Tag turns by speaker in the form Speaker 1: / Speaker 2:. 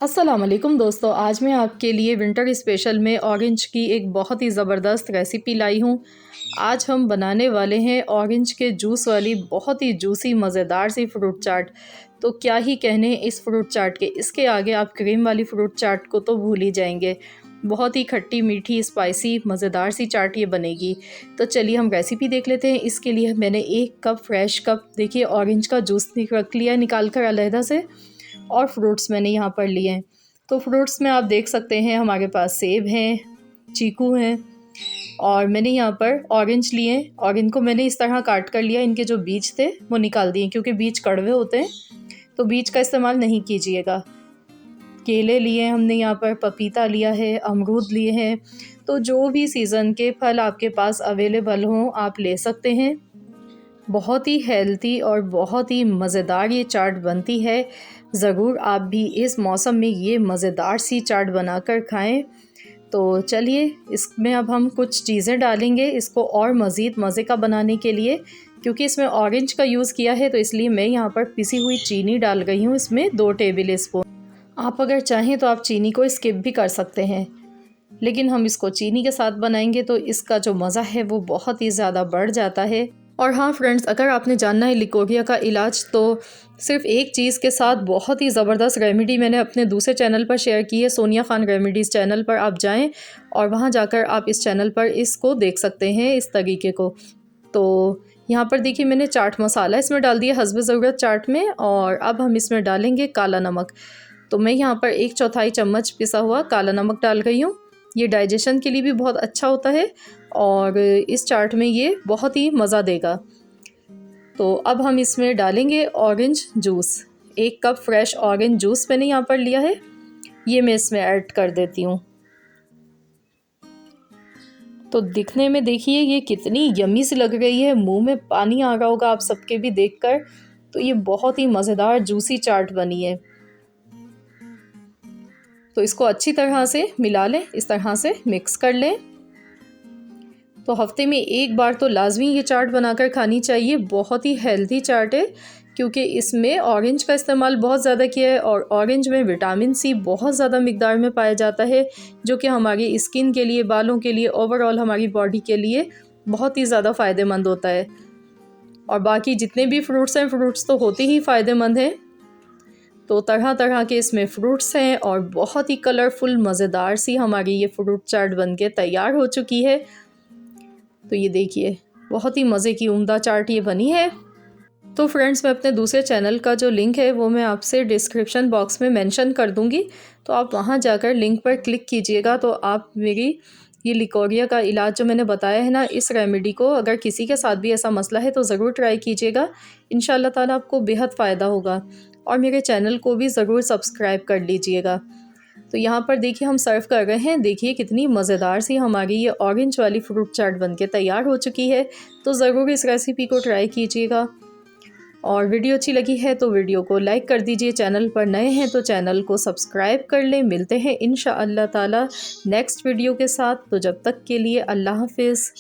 Speaker 1: अस्सलाम वालेकुम दोस्तों, आज मैं आपके लिए विंटर स्पेशल में ऑरेंज की एक बहुत ही ज़बरदस्त रेसिपी लाई हूँ। आज हम बनाने वाले हैं ऑरेंज के जूस वाली बहुत ही जूसी मज़ेदार सी फ्रूट चाट। तो क्या ही कहने इस फ्रूट चाट के, इसके आगे आप क्रीम वाली फ्रूट चाट को तो भूल ही जाएंगे। बहुत ही खट्टी मीठी स्पाइसी मज़ेदार सी चाट ये बनेगी। तो चलिए हम रेसिपी देख लेते हैं। इसके लिए मैंने 1 कप फ्रेश कप देखिए ऑरेंज का जूस रख लिया निकाल कर अलहदा से, और फ्रूट्स मैंने यहाँ पर लिए हैं। तो फ्रूट्स में आप देख सकते हैं हमारे पास सेब हैं, चीकू हैं, और मैंने यहाँ पर ऑरेंज लिए हैं और इनको मैंने इस तरह काट कर लिया। इनके जो बीज थे वो निकाल दिए क्योंकि बीज कड़वे होते हैं, तो बीज का इस्तेमाल नहीं कीजिएगा। केले लिए हैं हमने यहाँ पर, पपीता लिया है, अमरूद लिए हैं। तो जो भी सीज़न के फल आपके पास अवेलेबल हों आप ले सकते हैं। बहुत ही हेल्दी और बहुत ही मज़ेदार ये चाट बनती है। ज़रूर आप भी इस मौसम में ये मज़ेदार सी चाट बनाकर खाएं। तो चलिए इसमें अब हम कुछ चीज़ें डालेंगे इसको और मज़ीद मज़े का बनाने के लिए। क्योंकि इसमें ऑरेंज का यूज़ किया है तो इसलिए मैं यहाँ पर पिसी हुई चीनी डाल रही हूँ इसमें 2 टेबल स्पून। आप अगर चाहें तो आप चीनी को स्किप भी कर सकते हैं, लेकिन हम इसको चीनी के साथ बनाएंगे तो इसका जो मज़ा है वो बहुत ही ज़्यादा बढ़ जाता है। और हाँ फ्रेंड्स, अगर आपने जानना है लिकोरिया का इलाज, तो सिर्फ एक चीज़ के साथ बहुत ही ज़बरदस्त रेमेडी मैंने अपने दूसरे चैनल पर शेयर की है, सोनिया खान रेमेडीज़ चैनल पर आप जाएं और वहाँ जाकर आप इस चैनल पर इसको देख सकते हैं इस तरीके को। तो यहाँ पर देखिए मैंने चाट मसाला इसमें डाल दिया हस्ब ज़रूरत चाट में, और अब हम इसमें डालेंगे काला नमक। तो मैं यहाँ पर 1/4 चम्मच पिसा हुआ काला नमक डाल रही हूँ। ये डाइजेशन के लिए भी बहुत अच्छा होता है और इस चाट में ये बहुत ही मज़ा देगा। तो अब हम इसमें डालेंगे orange juice. 1 cup fresh orange juice मैंने यहाँ पर लिया है, ये मैं इसमें ऐड कर देती हूँ। तो दिखने में देखिए ये कितनी यम्मी सी लग रही है, मुंह में पानी आ रहा होगा आप सबके भी देखकर। तो ये बहुत ही मज़ेदार जूसी चाट बनी है। तो इसको अच्छी तरह से मिला लें, इस तरह से मिक्स कर लें। तो हफ्ते में 1 बार तो लाजमी ये चाट बनाकर खानी चाहिए। बहुत ही हेल्दी चाट है क्योंकि इसमें ऑरेंज का इस्तेमाल बहुत ज़्यादा किया है और ऑरेंज में विटामिन सी बहुत ज़्यादा मिकदार में पाया जाता है, जो कि हमारी स्किन के लिए, बालों के लिए, ओवरऑल हमारी बॉडी के लिए बहुत ही ज़्यादा फ़ायदेमंद होता है। और बाकी जितने भी फ्रूट्स हैं, फ्रूट्स तो होते ही फ़ायदेमंद हैं। तो तरह तरह के इसमें फ्रूट्स हैं और बहुत ही कलरफुल मज़ेदार सी हमारी ये फ्रूट चाट बनके तैयार हो चुकी है। तो ये देखिए बहुत ही मज़े की उम्दा चाट ये बनी है। तो फ्रेंड्स, मैं अपने दूसरे चैनल का जो लिंक है वो मैं आपसे डिस्क्रिप्शन बॉक्स में मेंशन कर दूंगी, तो आप वहां जाकर लिंक पर क्लिक कीजिएगा। तो आप मेरी ये लिकोरिया का इलाज जो मैंने बताया है ना, इस रेमेडी को अगर किसी के साथ भी ऐसा मसला है तो ज़रूर ट्राई कीजिएगा। इंशाल्लाह ताला आपको बेहद फ़ायदा होगा। और मेरे चैनल को भी ज़रूर सब्सक्राइब कर लीजिएगा। तो यहाँ पर देखिए हम सर्व कर रहे हैं। देखिए कितनी मज़ेदार सी हमारी ये ऑरेंज वाली फ्रूट चाट बनके तैयार हो चुकी है। तो ज़रूर इस रेसिपी को ट्राई कीजिएगा। और वीडियो अच्छी लगी है तो वीडियो को लाइक कर दीजिए। चैनल पर नए हैं तो चैनल को सब्सक्राइब कर लें। मिलते हैं इंशाअल्लाह ताला नेक्स्ट वीडियो के साथ। तो जब तक के लिए अल्लाह हाफिज़।